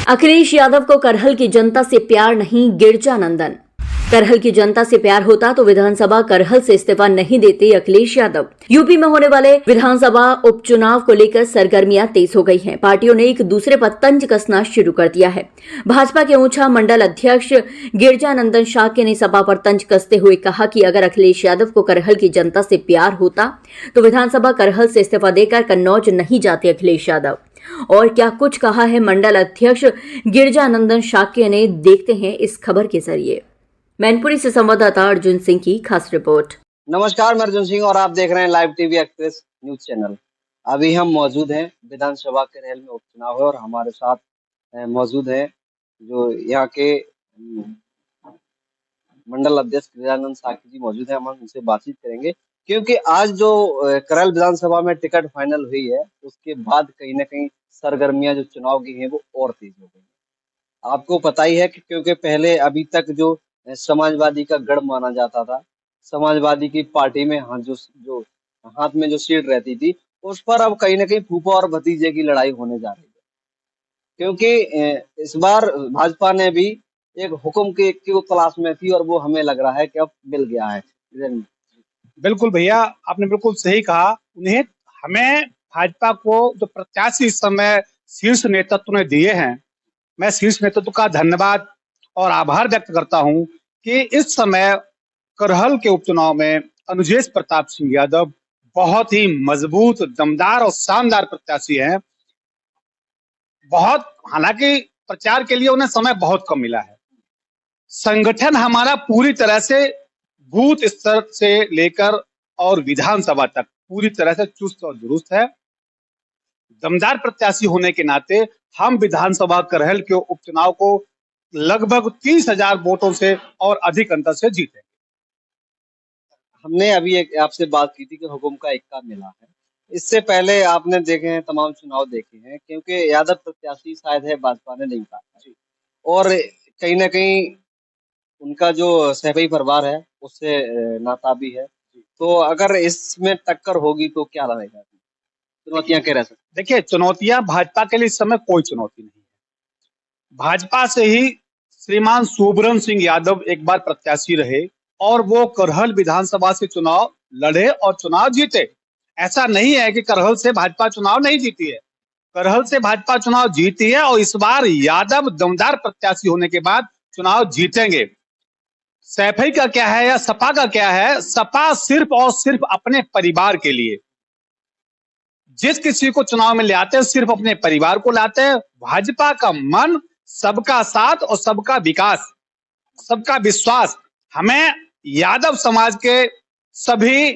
अखिलेश यादव को करहल की जनता से प्यार नहीं, गिरजानंदन। करहल की जनता से प्यार होता तो विधानसभा करहल से इस्तीफा नहीं देते अखिलेश यादव। यूपी में होने वाले विधानसभा उपचुनाव को लेकर सरगर्मियां तेज हो गई हैं। पार्टियों ने एक दूसरे पर तंज कसना शुरू कर दिया है। भाजपा के ऊंचा मंडल अध्यक्ष गिरजानंदन शाक्य ने सपा पर तंज कसते हुए कहा कि अगर अखिलेश यादव को करहल की जनता से प्यार होता तो विधानसभा करहल से इस्तीफा देकर कन्नौज नहीं जाते अखिलेश यादव। और क्या कुछ कहा है मंडल अध्यक्ष गिरजानंदन शाक्य ने, देखते हैं इस खबर के जरिए। मैनपुरी से संवाददाता अर्जुन सिंह की खास रिपोर्ट। नमस्कार, मैं अर्जुन सिंह और आप देख रहे हैं live TV express news channel. अभी हम मौजूद हैं विधानसभा के रेल में उपचुनाव है और हमारे साथ मौजूद हैं जो यहाँ के मंडल अध्यक्ष गिरजानंद शाक्य जी मौजूद हैं। हम उनसे बातचीत करेंगे क्योंकि आज जो करहल विधानसभा में टिकट फाइनल हुई है उसके बाद कहीं ना कहीं सरगर्मियां जो चुनाव की हैं वो और तेज हो गई। आपको पता ही है कि क्योंकि पहले अभी तक जो समाजवादी का गढ़ माना जाता था, समाजवादी की पार्टी में जो हाथ में जो सीट रहती थी उस पर अब कहीं ना कहीं फूफा और भतीजे की लड़ाई होने जा रही है। क्योंकि इस बार भाजपा ने भी एक हुक्म की वो तलाश में थी और वो हमें लग रहा है कि अब मिल गया है। बिल्कुल भैया, आपने बिल्कुल सही कहा। हमें भाजपा को जो प्रत्याशी इस समय शीर्ष नेतृत्व ने दिए हैं, मैं शीर्ष नेतृत्व का धन्यवाद और आभार व्यक्त करता हूं कि इस समय करहल के उपचुनाव में अनुजेश प्रताप सिंह यादव बहुत ही मजबूत, दमदार और शानदार प्रत्याशी हैं। हालांकि प्रचार के लिए उन्हें समय बहुत कम मिला है। संगठन हमारा पूरी तरह से बूथ स्तर से लेकर और विधानसभा तक पूरी तरह से चुस्त और दुरुस्त है। दमदार प्रत्याशी होने के नाते हम विधानसभा करहल के उपचुनाव को लगभग 30,000 वोटों से और अधिक अंतर से जीते। हमने अभी आपसे बात की थी कि हुकुम का इक्का मिला है। इससे पहले आपने देखे हैं, तमाम चुनाव देखे हैं, क्योंकि यादव प्रत्याशी शायद है भाजपा ने नहीं पाया और कहीं ना कहीं उनका जो सहबई परिवार है उससे नाता भी है। तो अगर इसमें टक्कर होगी तो क्या रहेगा, चुनौतियां क्या रह सकती? देखिए, चुनौतियां भाजपा के लिए इस समय कोई चुनौती नहीं है। भाजपा से ही श्रीमान सुब्रन सिंह यादव एक बार प्रत्याशी रहे और वो करहल विधानसभा से चुनाव लड़े और चुनाव जीते। ऐसा नहीं है कि करहल से भाजपा चुनाव नहीं जीती है। करहल से भाजपा चुनाव जीती है और इस बार यादव दमदार प्रत्याशी होने के बाद चुनाव जीतेंगे। सैफई का क्या है या सपा का क्या है? सपा सिर्फ और सिर्फ अपने परिवार के लिए जिस किसी को चुनाव में ले आते हैं सिर्फ अपने परिवार को लाते हैं। भाजपा का मन सबका साथ और सबका विकास, सबका विश्वास। हमें यादव समाज के सभी,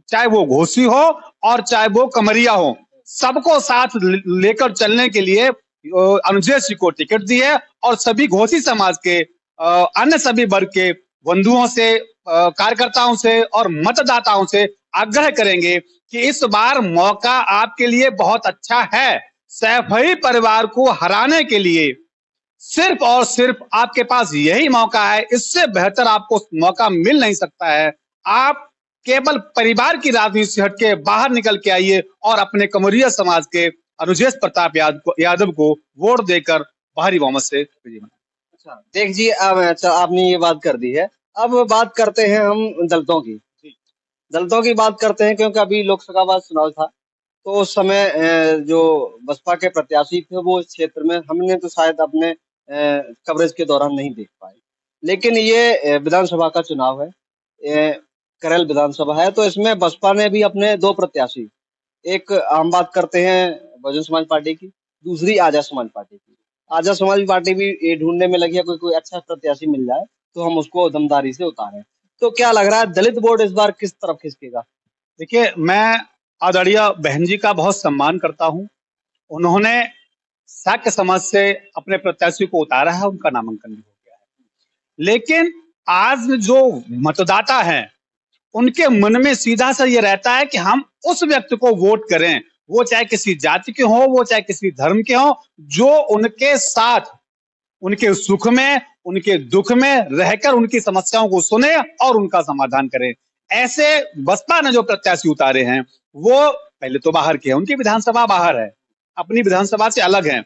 चाहे वो घोसी हो और चाहे वो कमरिया हो, सबको साथ लेकर चलने के लिए अनुजेश जी को टिकट दी है और सभी घोसी समाज के अन्य सभी वर्ग के बंधुओं से, कार्यकर्ताओं से और मतदाताओं से आग्रह करेंगे कि इस बार मौका आपके लिए बहुत अच्छा है। सैफई परिवार को हराने के लिए सिर्फ और सिर्फ आपके पास यही मौका है। इससे बेहतर आपको मौका मिल नहीं सकता है। आप केवल परिवार की राजनीति से हटके बाहर निकल के आइए और अपने कमरिया समाज के अनुजेश प्रताप यादव को वोट देकर भारी बहुमत से विजयी बनाएं। अच्छा, देख जी, अब आपने ये बात कर दी है। अब बात करते हैं हम दलितों की। दलितों की बात करते हैं क्योंकि अभी लोकसभा चुनाव था तो उस समय जो बसपा के प्रत्याशी थे वो इस क्षेत्र में हमने तो शायद अपने कवरेज के दौरान नहीं देख पाए। लेकिन ये विधानसभा का चुनाव है, करहल विधानसभा है, तो इसमें बसपा ने भी अपने दो प्रत्याशी, एक हम बात करते हैं बहुजन समाज पार्टी की, दूसरी आजाद समाज पार्टी की। आजाद समाज पार्टी भी ढूंढने में लगी है, कोई अच्छा प्रत्याशी मिल जाए तो हम उसको दमदारी से उतारें। तो क्या लग रहा है दलित वोट इस बार किस तरफ खिसकेगा? देखिए, मैं आदरणीय बहन जी का बहुत सम्मान करता हूं। उन्होंने शाक्य समाज से अपने प्रत्याशी को उतारा है, उनका नामांकन भी हो गया है। लेकिन आज जो मतदाता हैं उनके मन में सीधा सा ये रहता है कि हम उस व्यक्ति को वोट करें, वो चाहे किसी जाति के हो, वो चाहे किसी धर्म के हो, जो उनके साथ, उनके सुख में, उनके दुख में रहकर उनकी समस्याओं को सुने और उनका समाधान करे। ऐसे बसपा ने जो प्रत्याशी उतारे हैं वो पहले तो बाहर के हैं, उनकी विधानसभा बाहर है, अपनी विधानसभा से अलग है।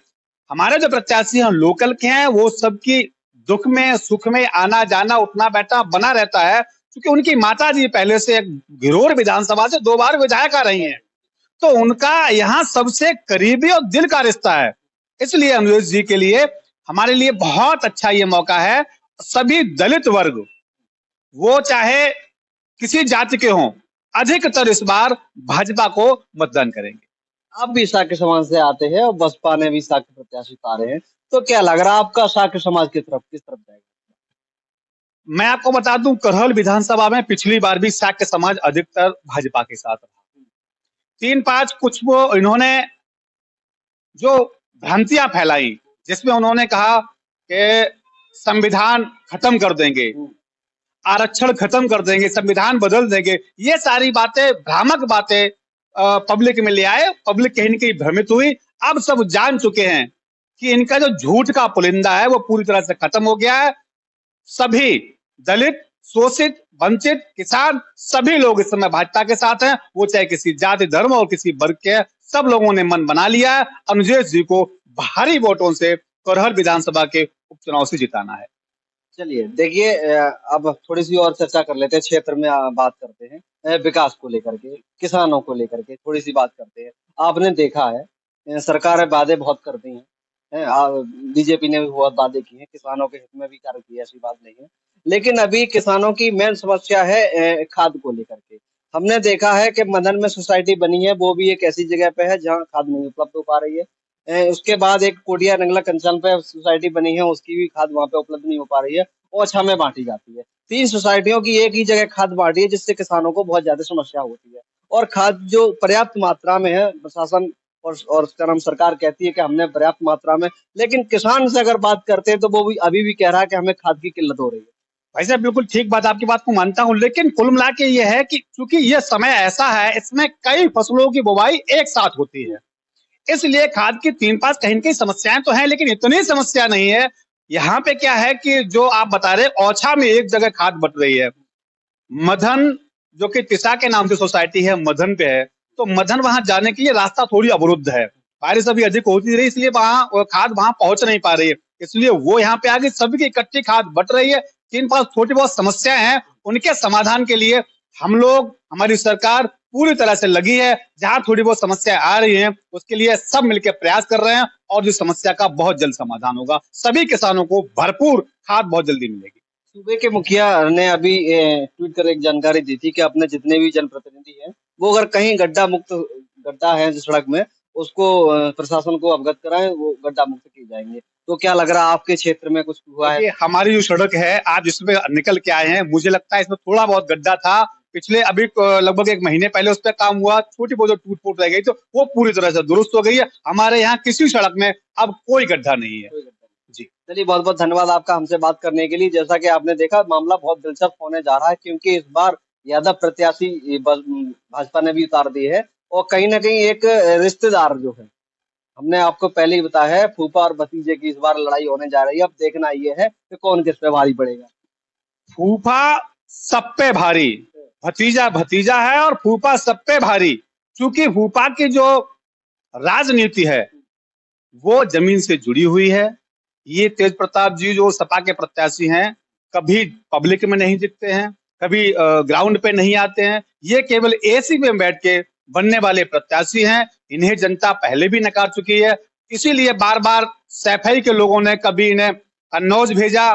हमारे जो प्रत्याशी हैं लोकल के हैं, वो सबकी दुख में सुख में आना जाना उठना बैठना बना रहता है, क्योंकि उनकी माता जी पहले से घिरोर विधानसभा से 2 बार विधायिका रही हैं, तो उनका यहाँ सबसे करीबी और दिल का रिश्ता है। इसलिए अनुज जी के लिए हमारे लिए बहुत अच्छा ये मौका है। सभी दलित वर्ग, वो चाहे किसी जाति के हों, अधिकतर इस बार भाजपा को मतदान करेंगे। आप भी शाक्य समाज से आते हैं और बसपा ने भी शाक्य प्रत्याशी उतारे हैं, तो क्या लग रहा है आपका शाक्य समाज किस तरफ जाएगा? मैं आपको बता दूं, करहल विधानसभा में पिछली बार भी शाक्य समाज अधिकतर भाजपा के साथ रहा। 3-5 कुछ वो इन्होंने जो भ्रांतियां फैलाई, जिसमें उन्होंने कहा कि संविधान खत्म कर देंगे, आरक्षण खत्म कर देंगे, संविधान बदल देंगे, ये सारी बातें भ्रामक बातें पब्लिक में ले आए। पब्लिक कहीं न कहीं भ्रमित हुई। अब सब जान चुके हैं कि इनका जो झूठ का पुलिंदा है वो पूरी तरह से खत्म हो गया है। सभी दलित, शोषित, वंचित, किसान, सभी लोग इस समय भाजपा के साथ हैं। वो चाहे किसी जाति धर्म और किसी वर्ग के, सब लोगों ने मन बना लिया है अनुजेश जी को भारी वोटों से करहल विधानसभा के उपचुनाव से जिताना है। चलिए देखिए, अब थोड़ी सी और चर्चा कर लेते हैं, क्षेत्र में बात करते हैं, विकास को लेकर के, किसानों को लेकर के थोड़ी सी बात करते हैं। आपने देखा है सरकारें वादे बहुत करती हैं, बीजेपी ने भी बहुत वादे किए हैं, किसानों के हित में भी कार्य किए, ऐसी बात नहीं है। लेकिन अभी किसानों की मेन समस्या है खाद को लेकर के। हमने देखा है कि मदन में सोसाइटी बनी है, वो भी एक ऐसी जगह पे है जहाँ खाद नहीं उपलब्ध हो पा रही है। उसके बाद एक कोडिया नंगला कंचन पे सोसाइटी बनी है, उसकी भी खाद वहां पे उपलब्ध नहीं हो पा रही है, ओछा में बांटी जाती है। 3 सोसाइटियों की एक ही जगह खाद बांटी है, जिससे किसानों को बहुत ज्यादा समस्या होती है। और खाद जो पर्याप्त मात्रा में है, प्रशासन और उसका नाम सरकार कहती है कि हमने पर्याप्त मात्रा में, लेकिन किसान से अगर बात करते हैं तो वो भी अभी भी कह रहा है कि हमें खाद की किल्लत हो रही है। भाई साहब बिल्कुल ठीक बात, आपकी बात को मानता हूं, लेकिन कुल मिला के ये है कि क्योंकि ये समय ऐसा है, इसमें कई फसलों की बुवाई एक साथ होती है, इसलिए खाद की 3-5 कहीं न कहीं समस्याएं तो हैं, लेकिन इतनी समस्या नहीं है। यहाँ पे क्या है कि जो आप बता रहे, ओछा में एक जगह खाद बट रही है। मधन, जो कि तिसा के नाम से सोसाइटी है, मधन पे है, तो मधन वहां जाने के लिए रास्ता थोड़ी अवरुद्ध है, बारिश अभी अधिक होती रही, इसलिए वहां खाद वहां पहुंच नहीं पा रही है, इसलिए वो यहाँ पे आगे सभी की इकट्ठी खाद बट रही है। 3-5 छोटी बहुत समस्याएं हैं, उनके समाधान के लिए हम लोग, हमारी सरकार पूरी तरह से लगी है। जहां थोड़ी बहुत समस्या आ रही हैं, उसके लिए सब मिलकर प्रयास कर रहे हैं और इस समस्या का बहुत जल्द समाधान होगा। सभी किसानों को भरपूर खाद बहुत जल्दी मिलेगी। सूबे के मुखिया ने अभी ट्वीट कर एक जानकारी दी थी कि अपने जितने भी जनप्रतिनिधि हैं, वो अगर कहीं गड्ढा है जो सड़क में, उसको प्रशासन को अवगत कराएं, वो गड्ढा मुक्त किए जाएंगे। तो क्या लग रहा है आपके क्षेत्र में कुछ हुआ है? हमारी जो सड़क है, आप जिसमें निकल के आए हैं, मुझे लगता है इसमें थोड़ा बहुत गड्ढा था, पिछले अभी लगभग 1 महीने पहले उस पर काम हुआ, छोटी बहुत टूट फूट रह गई, तो वो पूरी तरह से दुरुस्त हो गई है। हमारे यहाँ किसी सड़क में अब कोई गड्ढा नहीं है जी। चलिए, बहुत बहुत धन्यवाद आपका हमसे बात करने के लिए। जैसा कि आपने देखा, मामला बहुत दिलचस्प होने जा रहा है, क्योंकि इस बार यादव प्रत्याशी भाजपा ने भी उतार दी है, और कहीं ना कहीं एक रिश्तेदार जो है, हमने आपको पहले ही बताया है, फूफा और भतीजे की इस बार लड़ाई होने जा रही है। अब देखना ये है कि कौन किस पे भारी पड़ेगा। फूफा सब पे भारी, भतीजा भतीजा है और फूफा सब पे भारी, क्योंकि फूफा की जो राजनीति है वो जमीन से जुड़ी हुई है। ये तेज प्रताप जी जो सपा के प्रत्याशी हैं, कभी पब्लिक में नहीं दिखते हैं, कभी ग्राउंड पे नहीं आते हैं, ये केवल एसी में बैठ के बनने वाले प्रत्याशी हैं। इन्हें जनता पहले भी नकार चुकी है, इसीलिए बार बार सैफई के लोगों ने कभी इन्हें कन्नौज भेजा,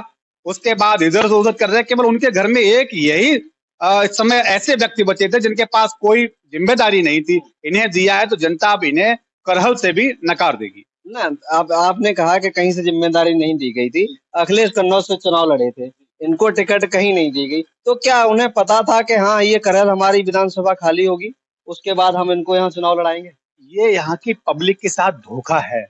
उसके बाद इधर से उधर कर रहे। केवल उनके घर में एक यही इस समय ऐसे व्यक्ति बचे थे जिनके पास कोई जिम्मेदारी नहीं थी, इन्हें दिया है तो जनता अब इन्हें करहल से भी नकार देगी ना। आपने कहा कि कहीं से जिम्मेदारी नहीं दी गई थी, अखिलेश कन्नौज से चुनाव लड़े थे, इनको टिकट कहीं नहीं दी गई, तो क्या उन्हें पता था कि हाँ ये करहल हमारी विधानसभा खाली होगी, उसके बाद हम इनको यहाँ चुनाव लड़ाएंगे? ये यहाँ की पब्लिक के साथ धोखा है।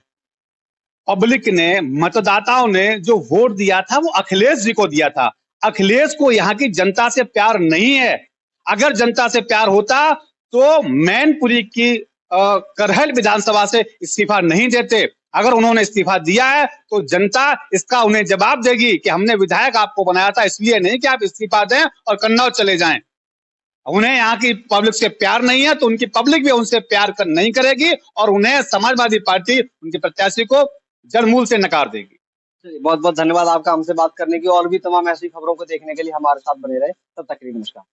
पब्लिक ने, मतदाताओं ने जो वोट दिया था वो अखिलेश जी को दिया था। अखिलेश को यहाँ की जनता से प्यार नहीं है। अगर जनता से प्यार होता तो मैनपुरी की करहल विधानसभा से इस्तीफा नहीं देते। अगर उन्होंने इस्तीफा दिया है तो जनता इसका उन्हें जवाब देगी कि हमने विधायक आपको बनाया था, इसलिए नहीं कि आप इस्तीफा दें और कन्नौज चले जाएं। उन्हें यहाँ की पब्लिक से प्यार नहीं है तो उनकी पब्लिक भी उनसे प्यार नहीं करेगी और उन्हें समाजवादी पार्टी उनके प्रत्याशी को जड़मूल से नकार देगी। चलिए, बहुत बहुत धन्यवाद आपका हमसे बात करने की। और भी तमाम ऐसी खबरों को देखने के लिए हमारे साथ बने रहे। तब तक के लिए नमस्कार।